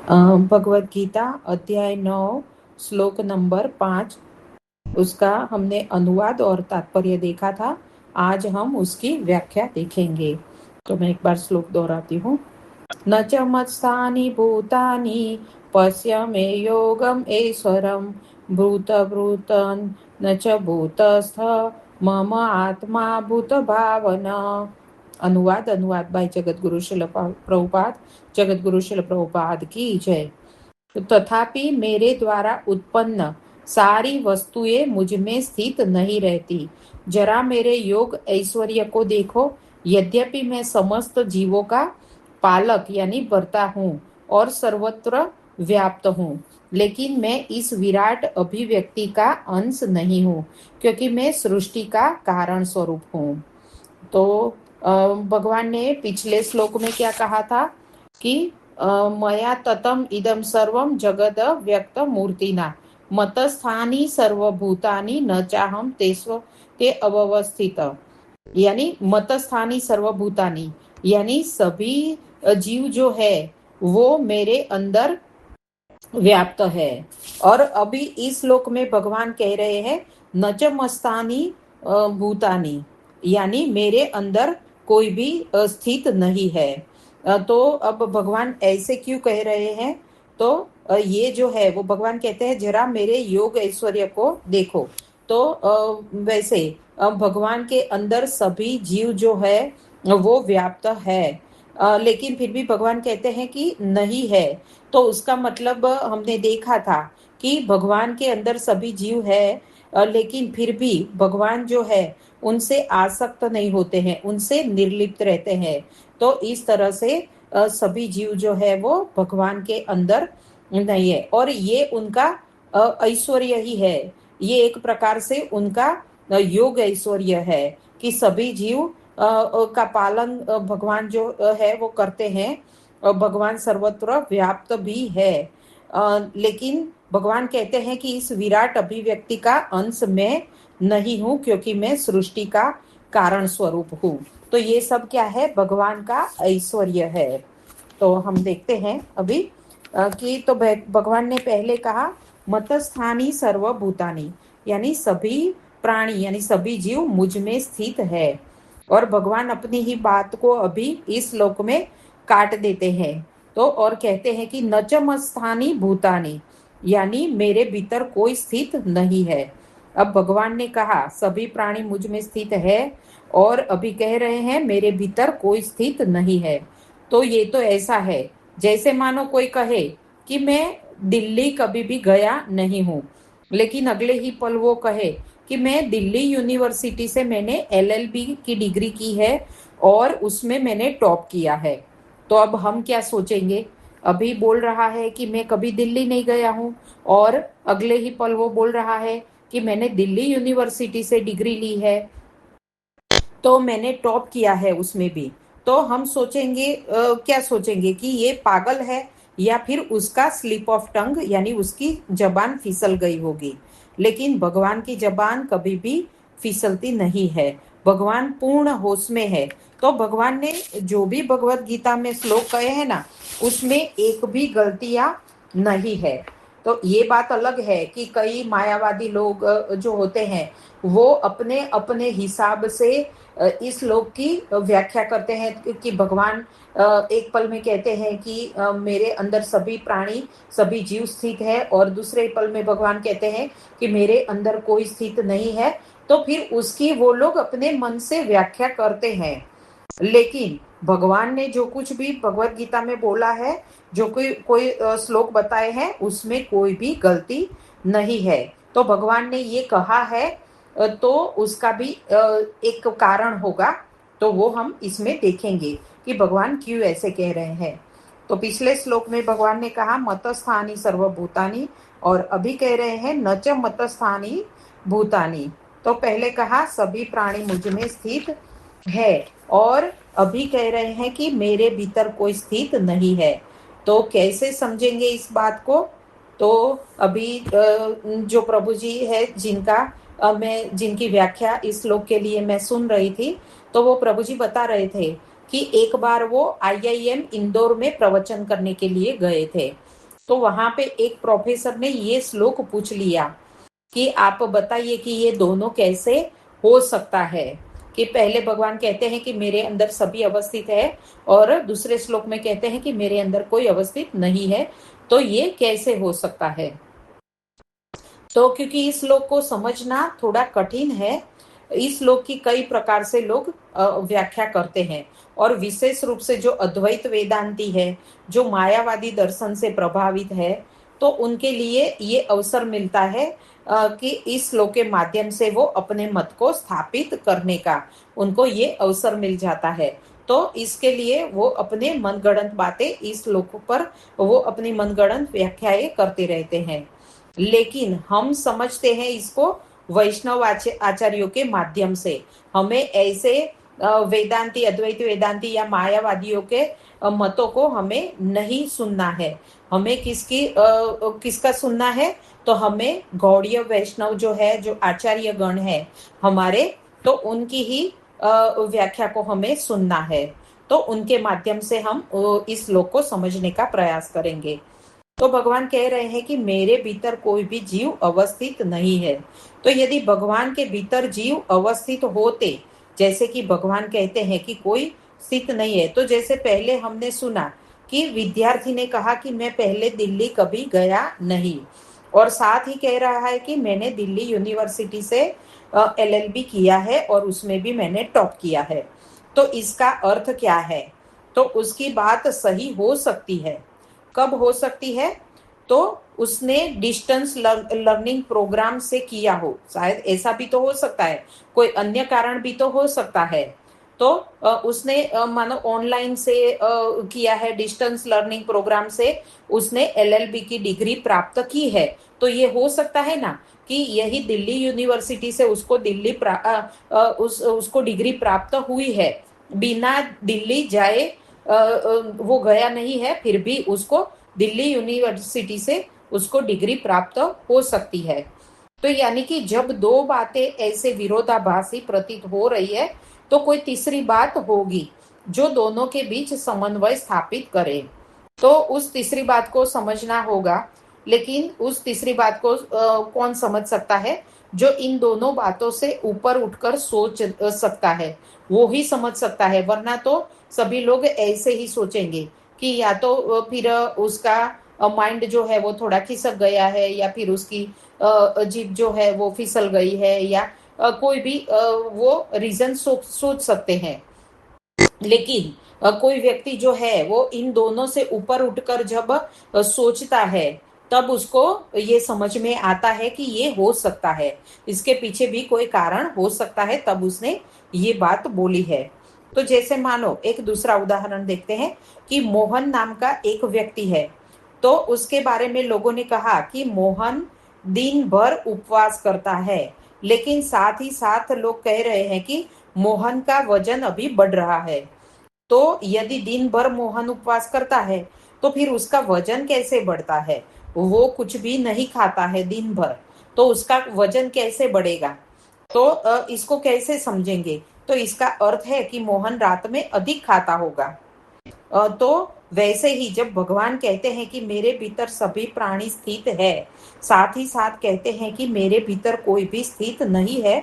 भगवत गीता अध्याय 9 श्लोक नंबर 5, उसका हमने अनुवाद और तात्पर्य देखा था। आज हम उसकी व्याख्या देखेंगे। तो मैं एक बार श्लोक दोहराती हूँ। न च मत्स्थानि भूतानि पश्य मे योगम ऐश्वरम भूत भूतन न च भूतस्थ मम आत्मा भूत भावना। अनुवाद बाय जगतगुरु श्रील प्रभुपाद। जगतगुरु श्रील प्रभुपाद की जय। तथापि मेरे द्वारा उत्पन्न सारी वस्तुएं मुझ में स्थित नहीं रहती। जरा मेरे योग ऐश्वर्य को देखो। यद्यपि मैं समस्त जीवों का पालक यानी भर्ता हूँ और सर्वत्र व्याप्त हूँ, लेकिन मैं इस विराट अभिव्यक्ति का अंश नहीं हूँ, क्योंकि मैं सृष्टि का कारण स्वरूप हूँ। तो भगवान ने पिछले श्लोक में क्या कहा था कि मया ततम इदम सर्वम जगद व्यक्त मूर्तिना मतस्थानी सर्वभूतानि न चाहम ते अवस्थित। यानी मतस्थानी सर्वभूतानि यानी सभी जीव जो है वो मेरे अंदर व्याप्त है। और अभी इस श्लोक में भगवान कह रहे हैं न च मस्तानी भूतानी यानी मेरे अंदर कोई भी स्थित नहीं है। तो अब भगवान ऐसे क्यों कह रहे हैं? तो ये जो है वो भगवान कहते हैं जरा मेरे योग ऐश्वर्य को देखो। तो वैसे भगवान के अंदर सभी जीव जो है वो व्याप्त है, लेकिन फिर भी भगवान कहते हैं कि नहीं है। तो उसका मतलब हमने देखा था कि भगवान के अंदर सभी जीव है, लेकिन फिर भी भगवान जो है उनसे आसक्त नहीं होते हैं, उनसे निर्लिप्त रहते हैं। तो इस तरह से सभी जीव जो है वो भगवान के अंदर नहीं है, और ये उनका ऐश्वर्य ही है। ये एक प्रकार से उनका योग ऐश्वर्य है कि सभी जीव का पालन भगवान जो है वो करते हैं। भगवान सर्वत्र व्याप्त भी है, लेकिन भगवान कहते हैं कि इस विराट अभिव्यक्ति का अंश मैं नहीं हूँ, क्योंकि मैं सृष्टि का कारण स्वरूप हूँ। तो ये सब क्या है? भगवान का ऐश्वर्य है। तो हम देखते हैं अभी कि तो भगवान ने पहले कहा मतस्थानी सर्वभूतानी यानी सभी प्राणी यानी सभी जीव मुझ में स्थित है। और भगवान अपनी ही बात को अभी इस श्लोक में काट देते हैं। तो और कहते हैं कि न च मत्स्थानि भूतानि यानी मेरे भीतर कोई स्थित नहीं है। अब भगवान ने कहा सभी प्राणी मुझ में स्थित है, और अभी कह रहे हैं मेरे भीतर कोई स्थित नहीं है। तो ये तो ऐसा है जैसे मानो कोई कहे कि मैं दिल्ली कभी भी गया नहीं हूँ, लेकिन अगले ही पल वो कहे कि मैं दिल्ली यूनिवर्सिटी से मैंने एलएलबी की डिग्री की है और उसमें मैंने टॉप किया है। तो अब हम क्या सोचेंगे? अभी बोल रहा है कि मैं कभी दिल्ली नहीं गया हूँ, और अगले ही पल वो बोल रहा है कि मैंने दिल्ली यूनिवर्सिटी से डिग्री ली है, तो मैंने टॉप किया है उसमें भी। तो हम सोचेंगे क्या सोचेंगे कि ये पागल है, या फिर उसका स्लिप ऑफ टंग यानी उसकी जबान फिसल गई होगी। लेकिन भगवान की जबान कभी भी फिसलती नहीं है, भगवान पूर्ण होश में है। तो भगवान ने जो भी भगवत गीता में श्लोक कहे हैं ना, उसमें एक भी गलतियां नहीं है। तो ये बात अलग है कि कई मायावादी लोग जो होते हैं वो अपने अपने हिसाब से इस श्लोक की व्याख्या करते हैं कि भगवान एक पल में कहते हैं कि मेरे अंदर सभी प्राणी सभी जीव स्थित है, और दूसरे पल में भगवान कहते हैं कि मेरे अंदर कोई स्थित नहीं है। तो फिर उसकी वो लोग अपने मन से व्याख्या करते हैं। लेकिन भगवान ने जो कुछ भी भगवत गीता में बोला है, जो कोई श्लोक बताए हैं, उसमें कोई भी गलती नहीं है। तो भगवान ने ये कहा है तो उसका भी एक कारण होगा। तो वो हम इसमें देखेंगे कि भगवान क्यों ऐसे कह रहे हैं। तो पिछले श्लोक में भगवान ने कहा मतस्थानी सर्वभूतानी, और अभी कह रहे हैं न च मतस्थानी भूतानी। तो पहले कहा सभी प्राणी मुझ में स्थित है, और अभी कह रहे हैं कि मेरे भीतर कोई स्थित नहीं है। तो कैसे समझेंगे इस बात को? तो अभी जो प्रभु जी है मैं जिनकी व्याख्या इस श्लोक के लिए मैं सुन रही थी, तो वो प्रभु जी बता रहे थे कि एक बार वो आईआईएम इंदौर में प्रवचन करने के लिए गए थे। तो वहां पे एक प्रोफेसर ने ये श्लोक पूछ लिया कि आप बताइए कि ये दोनों कैसे हो सकता है, कि पहले भगवान कहते हैं कि मेरे अंदर सभी अवस्थित है और दूसरे श्लोक में कहते हैं कि मेरे अंदर कोई अवस्थित नहीं है, तो ये कैसे हो सकता है। तो क्योंकि इस श्लोक को समझना थोड़ा कठिन है, इस श्लोक की कई प्रकार से लोग व्याख्या करते हैं, और विशेष रूप से जो अद्वैत वेदांती है, जो मायावादी दर्शन से प्रभावित है, तो उनके लिए ये अवसर मिलता है कि इस श्लोक के माध्यम से वो अपने मत को स्थापित करने का उनको ये अवसर मिल जाता है। तो इसके लिए वो अपने मनगढ़ंत बातें इस श्लोक पर वो अपनी मनगढ़ंत व्याख्याएं करते रहते हैं। लेकिन हम समझते हैं इसको वैष्णव आचार्यों के माध्यम से। हमें ऐसे वेदांती, अद्वैत वेदांती या मायावादियों के मतों को हमें नहीं सुनना है। हमें किसका सुनना है, तो हमें गौड़ीय वैष्णव जो है, जो आचार्य गण है हमारे, तो उनकी ही व्याख्या को हमें सुनना है। तो उनके माध्यम से हम इस श्लोक को समझने का प्रयास करेंगे। तो भगवान कह रहे हैं कि मेरे भीतर कोई भी जीव अवस्थित नहीं है। तो यदि भगवान के भीतर जीव अवस्थित होते, जैसे कि भगवान कहते हैं कि कोई स्थित नहीं है, तो जैसे पहले हमने सुना कि विद्यार्थी ने कहा कि मैं पहले दिल्ली कभी गया नहीं, और साथ ही कह रहा है कि मैंने दिल्ली यूनिवर्सिटी से LLB किया है और उसमें भी मैंने टॉप किया है। तो इसका अर्थ क्या है, तो उसकी बात सही हो सकती है। कब हो सकती है, तो उसने डिस्टेंस लर्निंग प्रोग्राम से किया हो, शायद ऐसा भी तो हो सकता है, कोई अन्य कारण भी तो हो सकता है। तो उसने मानो ऑनलाइन से किया है, डिस्टेंस लर्निंग प्रोग्राम से उसने LLB की डिग्री प्राप्त की है। तो ये हो सकता है ना कि यही दिल्ली यूनिवर्सिटी से उसको उसको डिग्री प्राप्त हुई है, बिना दिल्ली जाए वो गया नहीं है, फिर भी उसको दिल्ली यूनिवर्सिटी से उसको डिग्री प्राप्त हो सकती है। तो यानी कि जब दो बातें ऐसे विरोधाभासी प्रतीत हो रही है, तो कोई तीसरी बात होगी जो दोनों के बीच समन्वय स्थापित करे। तो उस तीसरी बात को समझना होगा, लेकिन उस तीसरी बात को कौन समझ सकता है, जो इन दोनों बातों से ऊपर उठकर सोच सकता है, वो ही समझ सकता है। वरना तो सभी लोग ऐसे ही सोचेंगे कि या तो फिर उसका माइंड जो है वो थोड़ा खिसक गया है, या फिर उसकी जीभ जो है वो फिसल गई है, या कोई भी वो रीजन सोच सकते हैं। लेकिन कोई व्यक्ति जो है वो इन दोनों से ऊपर उठकर जब सोचता है, तब उसको ये समझ में आता है कि ये हो सकता है, इसके पीछे भी कोई कारण हो सकता है, तब उसने ये बात बोली है। तो जैसे मानो एक दूसरा उदाहरण देखते हैं कि मोहन नाम का एक व्यक्ति है। तो उसके बारे में लोगों ने कहा कि मोहन दिन भर उपवास करता है, लेकिन साथ ही साथ लोग कह रहे हैं कि मोहन का वजन अभी बढ़ रहा है। तो यदि दिन भर मोहन उपवास करता है, तो फिर उसका वजन कैसे बढ़ता है, वो कुछ भी नहीं खाता है दिन भर, तो उसका वजन कैसे बढ़ेगा। तो इसको कैसे समझेंगे, तो इसका अर्थ है कि मोहन रात में अधिक खाता होगा। तो वैसे ही जब भगवान कहते हैं कि मेरे भीतर सभी प्राणी स्थित है, साथ ही साथ कहते हैं कि मेरे भीतर कोई भी स्थित नहीं है,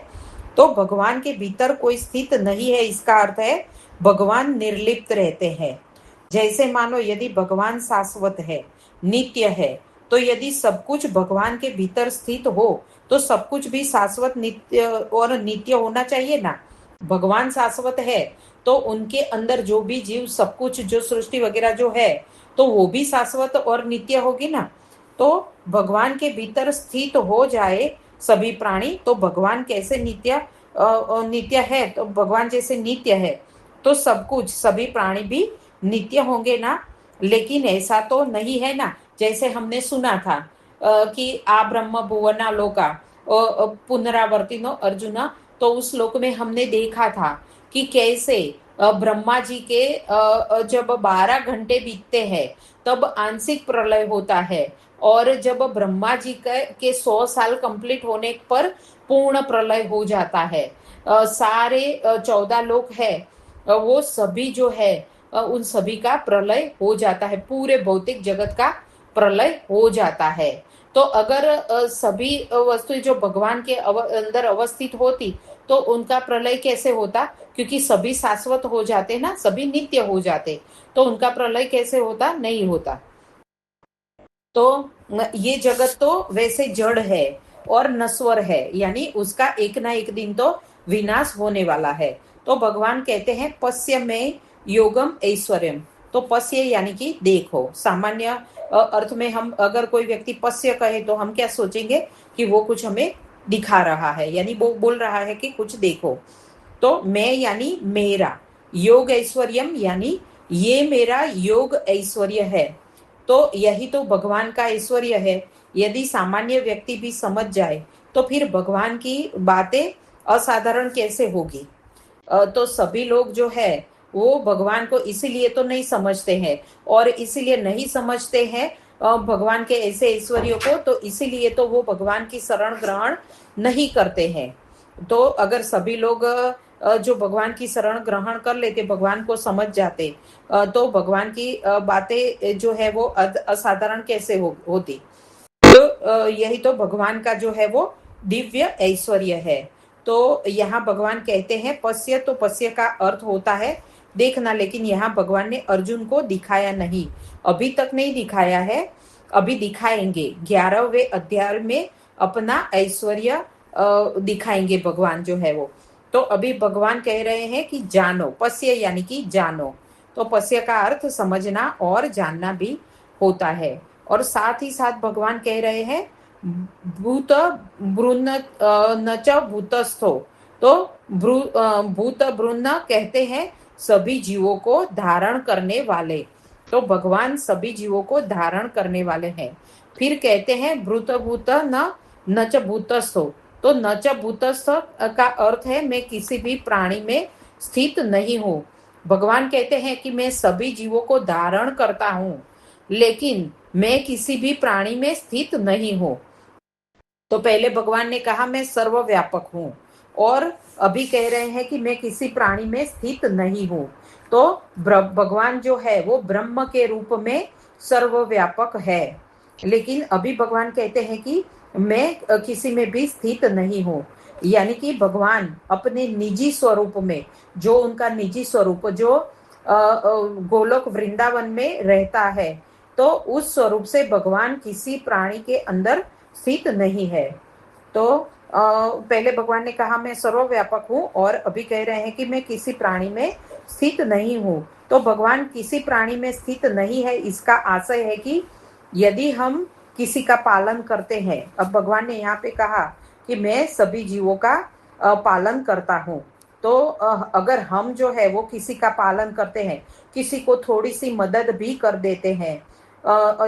तो भगवान के भीतर कोई स्थित नहीं है, इसका अर्थ है भगवान निर्लिप्त रहते हैं। जैसे मानो यदि भगवान शाश्वत है, नित्य है, तो यदि सब कुछ भगवान के भीतर स्थित हो, तो सब कुछ भी शाश्वत, नित्य और नित्य होना चाहिए ना। भगवान शाश्वत है, तो उनके अंदर जो भी जीव, सब कुछ जो सृष्टि वगैरह जो है, तो वो भी शाश्वत और नित्य होगी ना। तो भगवान के भीतर स्थित हो जाए सभी प्राणी, तो भगवान कैसे नित्य है, तो भगवान जैसे नित्य है, तो सब कुछ, सभी प्राणी भी नित्य होंगे ना। लेकिन ऐसा तो नहीं है ना, जैसे हमने सुना था कि आ ब्रह्म भुवना लोका पुनरावर्तिनो अर्जुना। तो उस श्लोक में हमने देखा था कि कैसे ब्रह्मा जी के जब 12 घंटे बीतते हैं, तब आंशिक प्रलय होता है, और जब ब्रह्मा जी के 100 साल कंप्लीट होने पर पूर्ण प्रलय हो जाता है। सारे 14 लोग है, वो सभी जो है उन सभी का प्रलय हो जाता है, पूरे भौतिक जगत का प्रलय हो जाता है। तो अगर सभी वस्तुएं जो भगवान के अंदर अवस्थित होती तो उनका प्रलय कैसे होता? क्योंकि सभी शाश्वत हो जाते ना, सभी नित्य हो जाते, तो उनका प्रलय कैसे होता? नहीं होता। तो ये जगत तो वैसे जड़ है और नश्वर है, यानी उसका एक ना एक दिन तो विनाश होने वाला है। तो भगवान कहते हैं पश्य में योगम ऐश्वर्यम। तो पश्य यानी कि देखो। सामान्य अर्थ में हम अगर कोई व्यक्ति पश्य कहे तो हम क्या सोचेंगे कि वो कुछ हमें दिखा रहा है, यानी वो बोल रहा है कि कुछ देखो। तो मैं यानी मेरा, योग ऐश्वर्यम यानी ये मेरा योग ऐश्वर्य है। तो यही तो भगवान का ऐश्वर्य है। यदि सामान्य व्यक्ति भी समझ जाए तो फिर भगवान की बातें असाधारण कैसे होगी? तो सभी लोग जो है वो भगवान को इसीलिए तो नहीं समझते हैं, और इसीलिए नहीं समझते हैं भगवान के ऐसे ऐश्वर्यों को, तो इसीलिए तो वो भगवान की शरण ग्रहण नहीं करते हैं। तो अगर सभी लोग जो भगवान की शरण ग्रहण कर लेते, भगवान को समझ जाते, तो भगवान की बातें जो है वो असाधारण कैसे होती? तो यही तो भगवान का जो है वो दिव्य ऐश्वर्य है। तो यहाँ भगवान कहते हैं पश्य। तो पश्य का अर्थ होता है देखना, लेकिन यहाँ भगवान ने अर्जुन को दिखाया नहीं, अभी तक नहीं दिखाया है, अभी दिखाएंगे 11वें अध्याय में अपना ऐश्वर्य दिखाएंगे भगवान जो है वो। तो अभी भगवान कह रहे हैं कि जानो, पश्य यानी कि जानो। तो पश्य का अर्थ समझना और जानना भी होता है। और साथ ही साथ भगवान कह रहे हैं भूत भ्रूण न च भूतस्थो। तो भूत भ्रूण कहते हैं सभी जीवों को धारण करने वाले। तो भगवान सभी जीवों को धारण करने वाले हैं। फिर कहते हैं भूत भूत न च भूतस्थो। तो न च भूतस्थ का अर्थ है मैं किसी भी प्राणी में स्थित नहीं हूँ। भगवान कहते हैं कि मैं सभी जीवों को धारण करता हूँ, लेकिन मैं किसी भी प्राणी में स्थित नहीं हूँ। तो पहले भगवान ने कहा मैं सर्वव्यापक हूँ, और अभी कह रहे हैं कि मैं किसी प्राणी में स्थित नहीं हूँ। तो भगवान जो है वो ब्रह्म के रूप में सर्वव्यापक है, लेकिन अभी भगवान कहते हैं कि मैं किसी में भी स्थित नहीं हूँ। यानी कि भगवान अपने निजी स्वरूप में, जो उनका निजी स्वरूप जो गोलोक वृंदावन में रहता है, तो उस स्वरूप से भगवान किसी प्राणी के अंदर स्थित नहीं है। तो पहले भगवान ने कहा मैं सर्वव्यापक हूँ, और अभी कह रहे हैं कि मैं किसी प्राणी में स्थित नहीं हूँ। तो भगवान किसी प्राणी में स्थित नहीं है, इसका आशय है कि यदि हम किसी का पालन करते हैं, अब भगवान ने यहाँ पे कहा कि मैं सभी जीवों का पालन करता हूँ। तो अगर हम जो है वो किसी का पालन करते हैं, किसी को थोड़ी सी मदद भी कर देते हैं,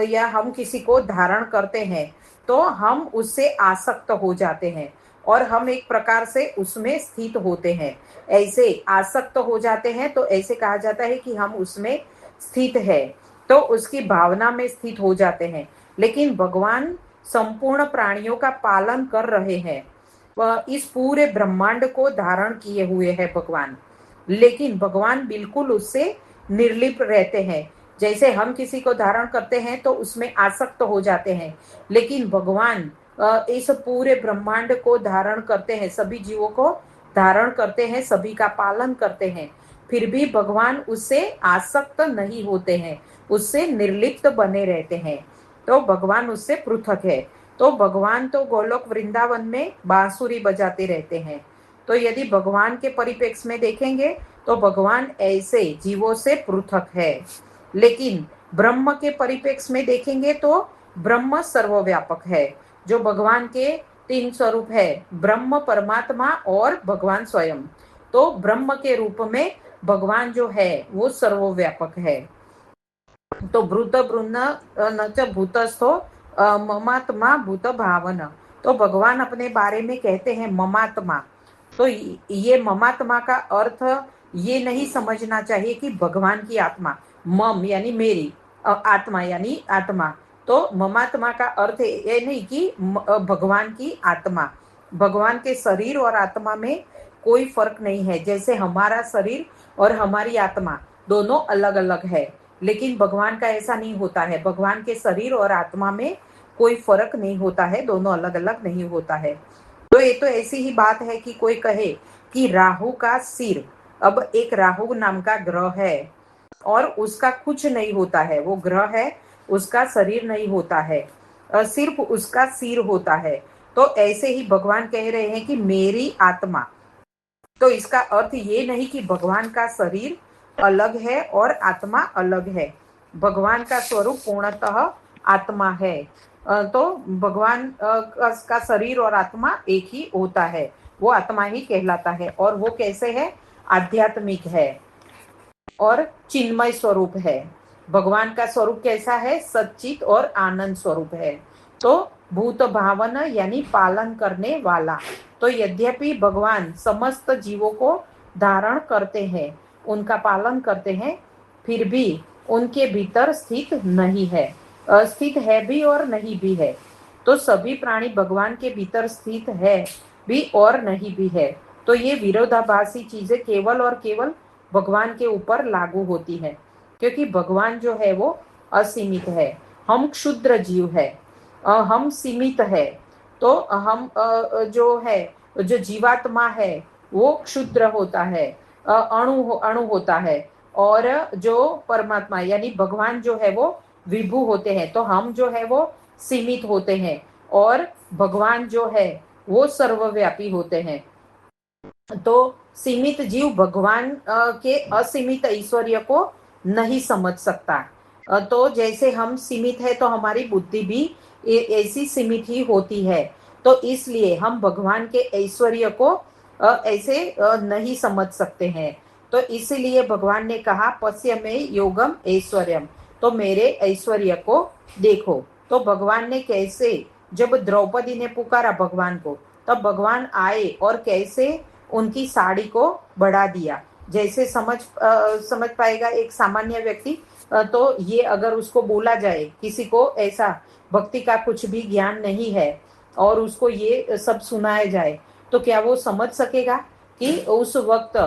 या हम किसी को धारण करते हैं, तो हम उससे आसक्त हो जाते हैं और हम एक प्रकार से उसमें स्थित होते हैं। ऐसे आसक्त हो जाते हैं तो ऐसे कहा जाता है कि हम उसमें स्थित है, तो उसकी भावना में स्थित हो जाते हैं। लेकिन भगवान संपूर्ण प्राणियों का पालन कर रहे हैं, इस पूरे ब्रह्मांड को धारण किए हुए है भगवान, लेकिन भगवान बिल्कुल उससे निर्लिप्त रहते हैं। जैसे हम किसी को धारण करते हैं तो उसमें आसक्त हो जाते हैं, लेकिन भगवान इस पूरे ब्रह्मांड को धारण करते हैं, सभी जीवों को धारण करते हैं, सभी का पालन करते हैं, फिर भी भगवान उससे आसक्त नहीं होते हैं, उससे निर्लिप्त बने रहते हैं। तो भगवान उससे पृथक है। तो भगवान तो गोलोक वृंदावन में बांसुरी बजाते रहते हैं। तो यदि भगवान के परिप्रेक्ष्य में देखेंगे तो भगवान ऐसे जीवों से पृथक है, लेकिन ब्रह्म के परिप्रेक्ष्य में देखेंगे तो ब्रह्म सर्वव्यापक है। जो भगवान के 3 स्वरूप है, ब्रह्म, परमात्मा और भगवान स्वयं। तो ब्रह्म के रूप में भगवान जो है वो सर्वव्यापक है। तो भूत भ्रूण न च भूतस्थो ममात्मा भूत भावन। तो भगवान अपने बारे में कहते हैं ममात्मा। तो ये ममात्मा का अर्थ ये नहीं समझना चाहिए कि भगवान की आत्मा, मम यानी मेरी, आत्मा यानी आत्मा। तो ममात्मा का अर्थ ये नहीं कि भगवान की आत्मा। भगवान के शरीर और आत्मा में कोई फर्क नहीं है। जैसे हमारा शरीर और हमारी आत्मा दोनों अलग अलग है, लेकिन भगवान का ऐसा नहीं होता है। भगवान के शरीर और आत्मा में कोई फर्क नहीं होता है, दोनों अलग अलग नहीं होता है। तो ये तो ऐसी ही बात है कि कोई कहे कि राहु का सिर, अब एक राहु नाम का ग्रह है और उसका कुछ नहीं होता है, वो ग्रह है, उसका शरीर नहीं होता है, सिर्फ उसका सिर होता है। तो ऐसे ही भगवान कह रहे हैं कि मेरी आत्मा, तो इसका अर्थ ये नहीं कि भगवान का शरीर अलग है और आत्मा अलग है। भगवान का स्वरूप पूर्णतः आत्मा है। तो भगवान का शरीर और आत्मा एक ही होता है, वो आत्मा ही कहलाता है। और वो कैसे है? आध्यात्मिक है और चिन्मय स्वरूप है। भगवान का स्वरूप कैसा है? सच्चित और आनंद स्वरूप है। तो भूत भावन यानी पालन करने वाला। तो यद्यपि भगवान समस्त जीवों को धारण करते हैं, उनका पालन करते हैं, फिर भी उनके भीतर स्थित नहीं है, स्थित है भी और नहीं भी है। तो सभी प्राणी भगवान के भीतर स्थित है भी और नहीं भी है। तो ये विरोधाभासी चीजें केवल और केवल भगवान के ऊपर लागू होती है, क्योंकि भगवान जो है वो असीमित है, हम क्षुद्र जीव है, हम सीमित है। तो हम जो है, जो जीवात्मा है वो क्षुद्र होता है, अणु होता है। और जो परमात्मा यानी भगवान जो है वो विभु होते हैं। तो हम जो है वो सीमित होते हैं और भगवान जो है वो सर्वव्यापी होते हैं। तो सीमित जीव भगवान के असीमित ऐश्वर्य को नहीं समझ सकता। तो जैसे हम सीमित है तो हमारी बुद्धि भी ऐसी सीमित ही होती है। तो इसलिए हम भगवान के ऐश्वर्य को ऐसे नहीं समझ सकते हैं। तो इसलिए भगवान ने कहा पश्य में योगम ऐश्वर्यम, तो मेरे ऐश्वर्य को देखो। तो भगवान ने कैसे, जब द्रौपदी ने पुकारा भगवान को, तब भगवान आए और कैसे उनकी साड़ी को बढ़ा दिया। जैसे समझ पाएगा एक सामान्य व्यक्ति, तो ये अगर उसको बोला जाए, किसी को ऐसा भक्ति का कुछ भी ज्ञान नहीं है और उसको ये सब सुनाया जाए, तो क्या वो समझ सकेगा कि उस वक्त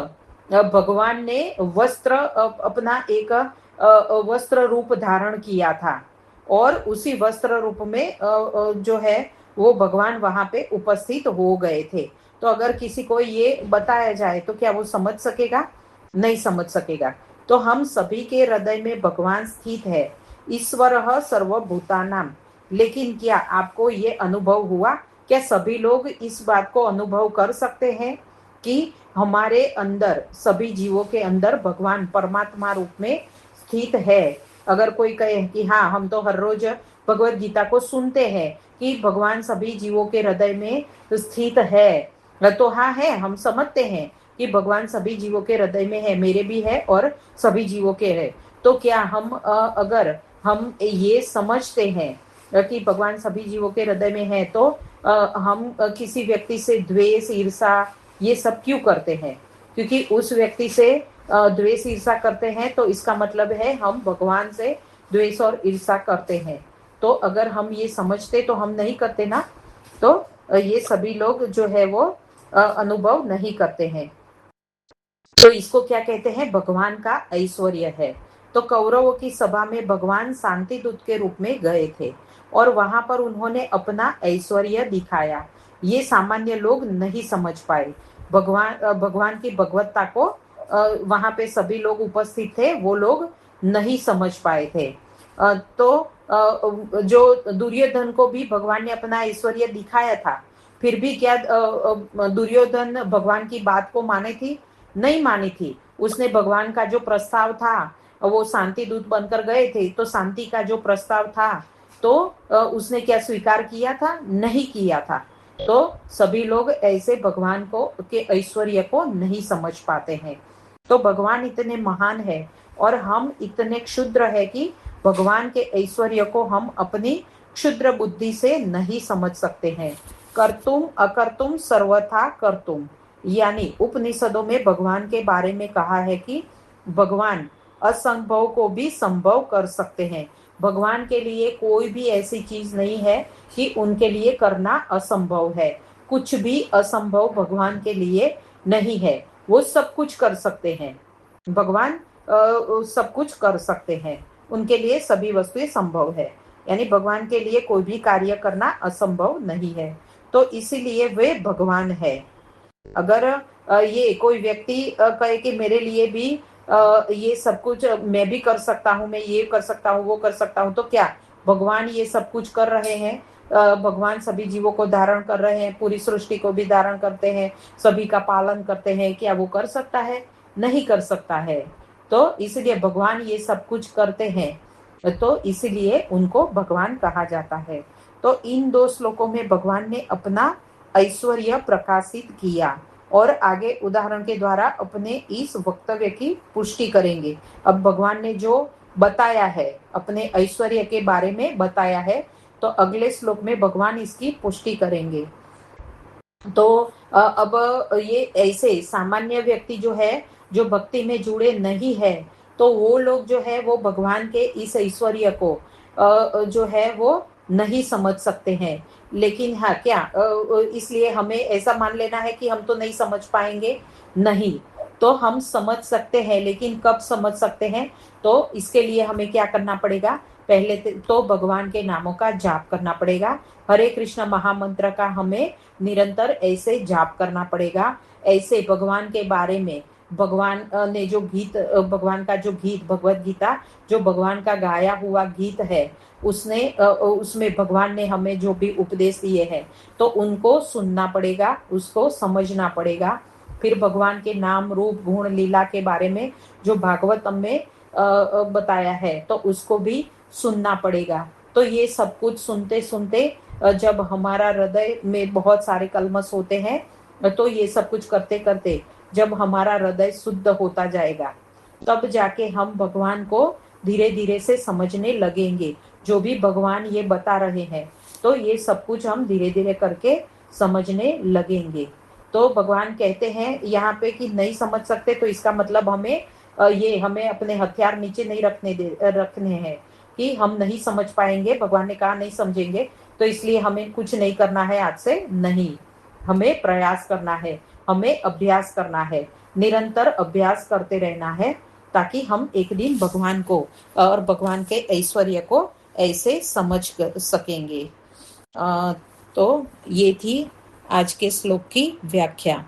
भगवान ने वस्त्र अपना एक वस्त्र रूप धारण किया था और उसी वस्त्र रूप में जो है वो भगवान वहां पे उपस्थित हो गए थे। तो अगर किसी को ये बताया जाए तो क्या वो समझ सकेगा? नहीं समझ सकेगा। तो हम सभी के हृदय में भगवान स्थित है, ईश्वर सर्वभूतानाम। लेकिन क्या आपको ये अनुभव हुआ? क्या सभी लोग इस बात को अनुभव कर सकते हैं कि हमारे अंदर, सभी जीवों के अंदर भगवान परमात्मा रूप में स्थित है? अगर कोई कहे कि हाँ, हम तो हर रोज भगवत गीता को सुनते हैं कि भगवान सभी जीवों के हृदय में स्थित है, तो हाँ है, हम समझते हैं कि भगवान सभी जीवों के हृदय में है, मेरे भी है और सभी जीवों के है। तो क्या हम अगर हम ये समझते हैं कि भगवान सभी जीवों के हृदय में है, तो हम किसी व्यक्ति से द्वेष, ईर्षा ये सब क्यों करते हैं? क्योंकि उस व्यक्ति से द्वेष, ईर्षा करते हैं तो इसका मतलब है हम भगवान से द्वेष और ईर्षा करते हैं। तो अगर हम ये समझते तो हम नहीं करते ना। तो ये सभी लोग जो है वो अनुभव नहीं करते हैं। तो इसको क्या कहते हैं? भगवान का ऐश्वर्य है। तो कौरवों की सभा में भगवान शांति दूत के रूप में गए थे और वहां पर उन्होंने अपना ऐश्वर्य दिखाया। ये सामान्य लोग नहीं समझ पाए। भगवान की भगवत्ता को वहां पे सभी लोग उपस्थित थे, वो लोग नहीं समझ पाए थे। तो जो दुर्योधन को भी भगवान ने अपना ऐश्वर्य दिखाया था, फिर भी क्या दुर्योधन भगवान की बात को माने थी? नहीं मानी थी। उसने भगवान का जो प्रस्ताव था, वो शांति दूत बनकर गए थे, तो शांति का जो प्रस्ताव था तो उसने क्या स्वीकार किया था? नहीं किया था। तो सभी लोग ऐसे भगवान को के ऐश्वर्य को नहीं समझ पाते हैं। तो भगवान इतने महान है और हम इतने क्षुद्र है कि भगवान के ऐश्वर्य को हम अपनी क्षुद्र बुद्धि से नहीं समझ सकते हैं। कर्तुम अकर्तुम सर्वथा कर्तुम, यानी उपनिषदों में भगवान के बारे में कहा है कि भगवान असंभव को भी संभव कर सकते हैं। भगवान के लिए कोई भी ऐसी चीज नहीं है कि उनके लिए करना असंभव है। कुछ भी असंभव भगवान के लिए नहीं है, वो सब कुछ कर सकते हैं। भगवान सब कुछ कर सकते हैं, उनके लिए सभी वस्तुएं संभव है। यानी भगवान के लिए कोई भी कार्य करना असंभव नहीं है, तो इसीलिए वे भगवान है। अगर ये कोई व्यक्ति कहे कि मेरे लिए भी ये सब कुछ मैं भी कर सकता हूँ, मैं ये कर सकता हूँ, वो कर सकता हूँ, तो क्या भगवान ये सब कुछ कर रहे हैं? भगवान सभी जीवों को धारण कर रहे हैं, पूरी सृष्टि को भी धारण करते हैं, सभी का पालन करते हैं, क्या वो कर सकता है? नहीं कर सकता है। तो इसलिए भगवान ये सब कुछ करते हैं, तो इसलिए उनको भगवान कहा जाता है। तो इन 2 श्लोकों में भगवान ने अपना ऐश्वर्य प्रकाशित किया और आगे उदाहरण के द्वारा अपने इस वक्तव्य की पुष्टि करेंगे। अब भगवान ने जो बताया है, अपने ऐश्वर्य के बारे में बताया है, तो अगले श्लोक में भगवान इसकी पुष्टि करेंगे। तो अब ये ऐसे सामान्य व्यक्ति जो है, जो भक्ति में जुड़े नहीं है, तो वो लोग जो है वो भगवान के इस ऐश्वर्य को जो है वो नहीं समझ सकते हैं। लेकिन हाँ, क्या इसलिए हमें ऐसा मान लेना है कि हम तो नहीं समझ पाएंगे? नहीं, तो हम समझ सकते हैं, लेकिन कब समझ सकते हैं? तो इसके लिए हमें क्या करना पड़ेगा? पहले तो भगवान के नामों का जाप करना पड़ेगा। हरे कृष्ण महामंत्र का हमें निरंतर ऐसे जाप करना पड़ेगा। ऐसे भगवान के बारे में भगवान ने जो गीत, भगवान का जो गीत, भगवत गीता जो भगवान का गाया हुआ गीत है, उसमें भगवान ने हमें जो भी उपदेश दिए हैं, तो उनको सुनना पड़ेगा, उसको समझना पड़ेगा। फिर भगवान के नाम रूप गुण लीला के बारे में जो भागवतम में बताया है, तो उसको भी सुनना पड़ेगा। तो ये सब कुछ सुनते सुनते जब हमारा हृदय में बहुत सारे कलमश होते हैं, तो ये सब कुछ करते करते जब हमारा हृदय शुद्ध होता जाएगा, तब जाके हम भगवान को धीरे धीरे से समझने लगेंगे। जो भी भगवान ये बता रहे हैं, तो ये सब कुछ हम धीरे धीरे करके समझने लगेंगे। तो भगवान कहते हैं यहाँ पे कि नहीं समझ सकते, तो इसका मतलब हमें अपने हथियार नीचे नहीं रखने हैं कि हम नहीं समझ पाएंगे। भगवान ने कहा नहीं समझेंगे, तो इसलिए हमें कुछ नहीं करना है आज से। नहीं, हमें प्रयास करना है, हमें अभ्यास करना है, निरंतर अभ्यास करते रहना है, ताकि हम एक दिन भगवान को और भगवान के ऐश्वर्य को ऐसे समझ सकेंगे। तो ये थी आज के श्लोक की व्याख्या।